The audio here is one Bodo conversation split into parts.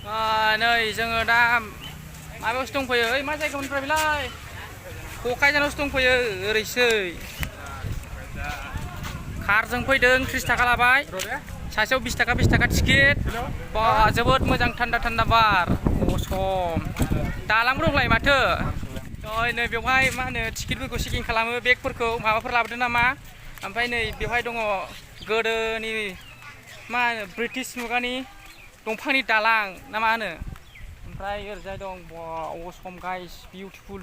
नै जोङो दा माबायावसो दंफैयो ओइ मा जायगानिफ्राय बेलाय क'क्राझारावसो दंफैयो ओरैसै कारजों फैदों 30 थाखा लाबाय सासेयाव 20 थाखा टिकेट बा जोबोद मोजां थान्दा थान्दा बार असम दालांबो दंलाय माथो नै बेवहाय मा होनो टिकेटफोरखौ चेकिं खालामो बेगफोरखौ माबाफोर लाबोदों नामा ओमफ्राय नै बेवहाय दङ गोदोनि मा होनो ब्रिटिश मुगानि दंफांनि दालां ना मा होनो ओमफ्राय ओरैजाय दं असम गाइस बिउटिफुल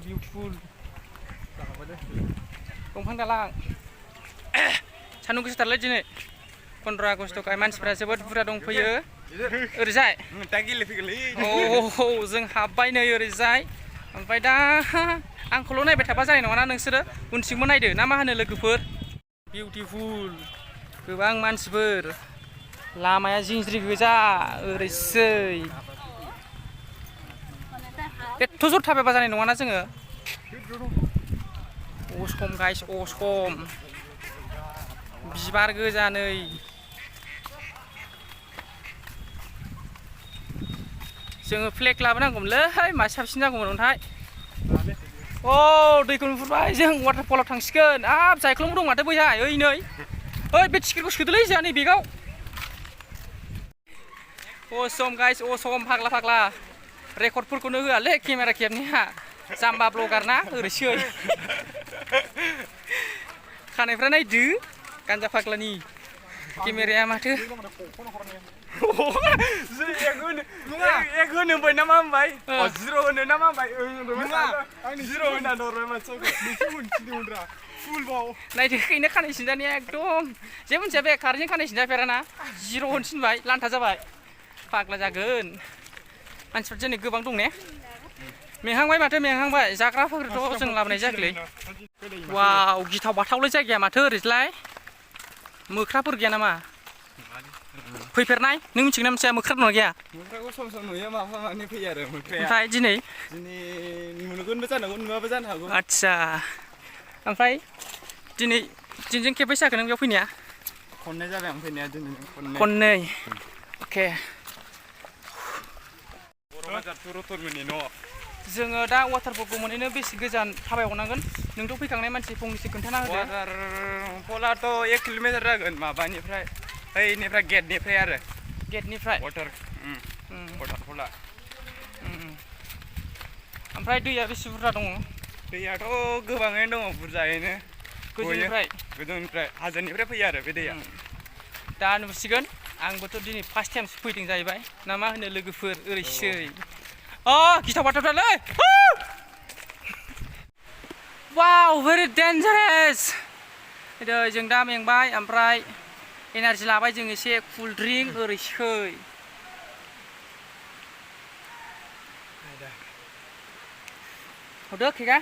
दंफां दालां सान्दुं गोसाथारलै दिनै 15 आगस्टखाय मानसिफ्रा जोबोद बुरजा दंफैयो ओरैजाय जों हाबबाय नै ओरैजाय ओमफ्राय दा आंखौल' नायबाय थाबा जानाय नङाना नोंसोरो उनथिंबो नायदो ना मा होनो लोगोफोर बिउटिफुल गोबां मानसिफोर लामाया जिंज्रि गोजा ओरैसै एथ' जर थाबायबा जानाय नङाना जोङो असम गाइस असम बिबार गोजा नै जोङो फ्लेग लाबोनांगौमोनलै मासे साबसिन जागौमोनथाय दैखौ नुहुरबाय जों वाटारफलाव थांसिगोन जायख्लंबो दं माथो बैहाय नै बे टिकेटखौ सोदोलै जोंहा नै बेगाव असम गाइस असम फाग्ला रेकर्डफोरखौनो होआलै केमेरा खेबनाया जाम्बा ब्लगार ना ओरैसै खानायफ्रा नायदो गान्जा फाग्लानि केमेराया माथो एक होनो होनबाय ना मा होनबाय जिर' होनो ना मा होनबाय जिर' होना हरबाय मानसिखौ नायदो हैनो खानाय सिनजानाया एकदम जेबो मोनथिया बे कारजों खानाय सिनजाफेराना जिर' होनसिनबाय लान्था जाबाय फाग्ला जागोन मानसिफोर दिनै गोबां दं ने मेंहांबाय माथो जाग्राफोरथ' जों लाबोनाय जायाखैलै वाव गिथाव बाथावलै जायगाया माथो ओरैलाय मोख्राफोर गैया नामा फैफेरनाय नों मिथिगोन ना मिथिया मोख्रा दंना गैया मोख्राखौ सम नुयो माफा मानै फैयो आरो मोख्राया ओमफ्राय दिनै नुगोनबो जानो हागौ नुवाबो जानो हागौ आदसा ओमफ्राय दिनैजों खेबबैसो जाखो नों बेयाव फैनाया खननै जाबाय आं फैनाया दिनै खननै अके जोङो दा वाटारफलखौ मोनहैनो बेसे गोजान थाबायहरनांगोन नोंथ' फैखांनाय मानसि फंनैसो खोन्थाना होदो वाटारफलाथ' 1 किल'मिटार जागोन माबानिफ्राय बैनिफ्राय गेटनिफ्राय आरो गेटनिफ्राय वाटारफला ओमफ्राय दैया बेसे बुरजा दङ दैयाथ' गोबाङैनो दङ बुरजायैनो गोजौनिफ्राय हाजोनिफ्राय फैयो आरो बे दैया दा नुसिगोन आंबोथ' दिनै फार्स्ट टाइमसो फैदों जाहैबाय ना मा होनो लोगोफोर ओरैसै गिथाव बाथावथारलै वाव भेरि डेन्जारास जों दा मेंबाय ओमफ्राय एनार्जि लाबाय जों एसे कुल ड्रिंक ओरैसै हरदो केकआ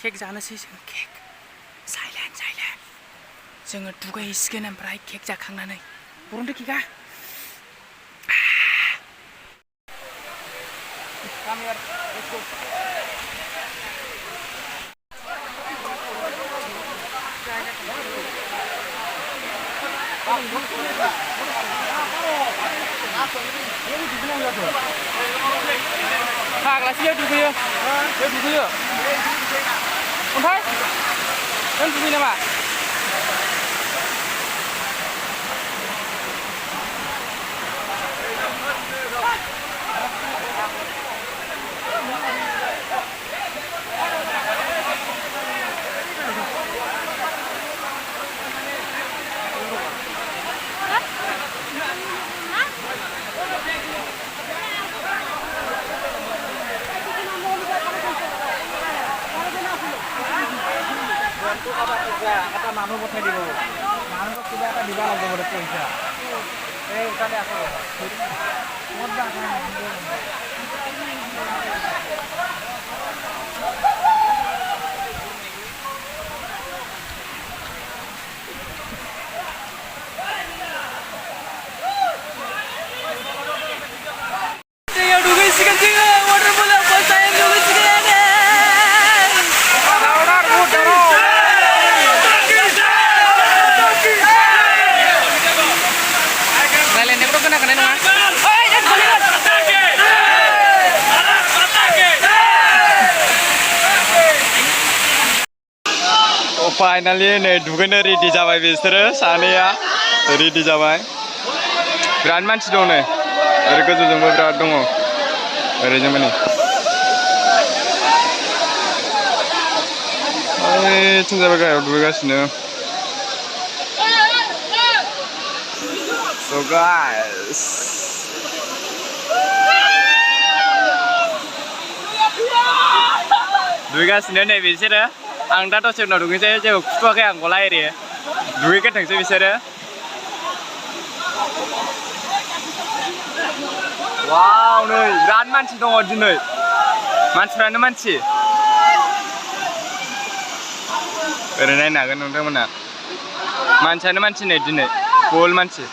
केक जानोसै जों केक साइलेन्ट जोङो दुगैहैसिगोन ओमफ्राय केक जाखांनानै बरनदो केकआ फाग्लासो दुगैयो ओमफ्राय नों दुगैयो नामा এটা মানুহ পঠাই দিব মানুহক কিবা এটা দিব লাগিব বোলে পইচা এই তাতে আছে खोनाखानाय नङा फाइनालि नै दुगैनो रेडि जाबाय बिसोरो सानैया रेडि जाबाय बिराद मानसि दं नै ओरै गोजौजोंबो बिराद दङ ओरैजोंबो नै ओइथिं जाबाय गाहायाव दुगैगासिनो So guys दुगैगासिनो नै बिसोरो आं दा दसे उनाव दुगैनोसै जेबो खुथ'वाखै आं गला एरि दुगैग्रोथोंसै बिसोरो वाव नै बिराद मानसि दङ दिनै मानसिफ्रानो मानसि ओरै नायनो हागोन नोंथांमोना मानसियानो मानसि नै दिनै फुल मानसि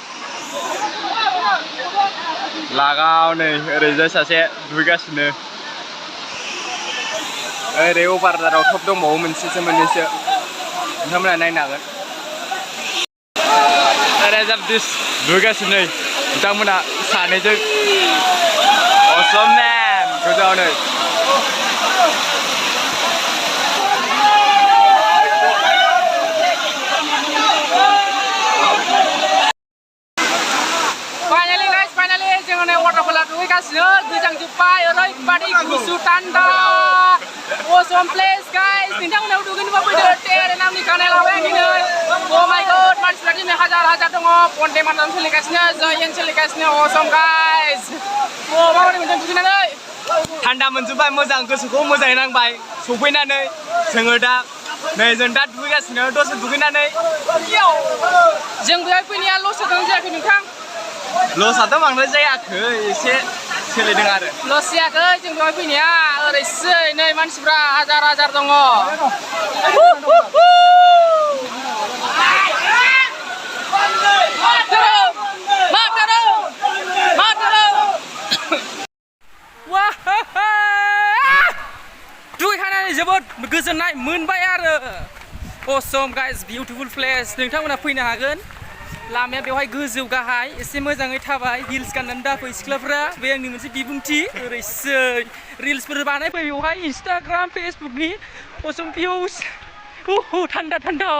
लागाव नै ओरैजाय सासे दुगैगासिनो ओरै अभारदाराव टप दंबावो मोनसेसो मोननैसो नोंथांमोना नायनो हागोन ओरै जाबदिस दुगैगासिनो बिथांमोना सानैजों असम मेन गोजौआव नै फाइनालि जोङो नै वाटारफलाव दुगैगासिनो गोजांजोब्बाय ओरैबादि गुसु थान्दा awesome place guys नोंथांमोनाव दुगैनोबा फैदो टेरे नामनि गानाय लाबाय आं दिनै oh my god मानसिफ्रा दिनै हाजार हाजार दङ बन्दे मातरम सोलिगासिनो जयन सोलिगासिनो awesome guys माबोरै मोनदों दुगैनानै थान्दा मोनजोब्बाय मोजां गोसोखौ मोजाङै नांबाय सफैनानै जोङो दा नै जों दा दुगैगासिनो दसे दुगैनानै जों बेहाय फैनाया लस जादों जायाखै नोंथां लसआथ' बांद्राय जायाखै एसे सोलिदों आरो लस जायाखै जों बेवहाय फैनाया ओरैसै नै मानसिफ्रा हाजार हाजार दङ दुगैखानानै जोबोद गोजोननाय मोनबाय आरो awesome guys beautiful place नोंथांमोना फैनो हागोन लामाया बेवहाय गोजौ गाहाय एसे मोजाङै थाबाय हिल्स गाननानै दाफै सिख्लाफ्रा बे आंनि मोनसे बिबुंथि ओरैसै रिल्सफोर बानायफै बेवहाय इन्सटाग्राम फेसबुकनि awesome views थान्दा थान्दा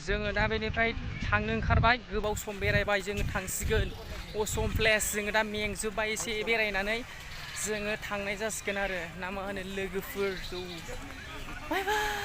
जोङो दा बेनिफ्राय थांनो ओंखारबाय गोबाव सम बेरायबाय जोङो थांसिगोन awesome place जोङो दा मेंजोब्बाय एसे बेरायनानै जोङो थांनाय जासिगोन आरो ना मा होनो लोगोफोर बाय बाय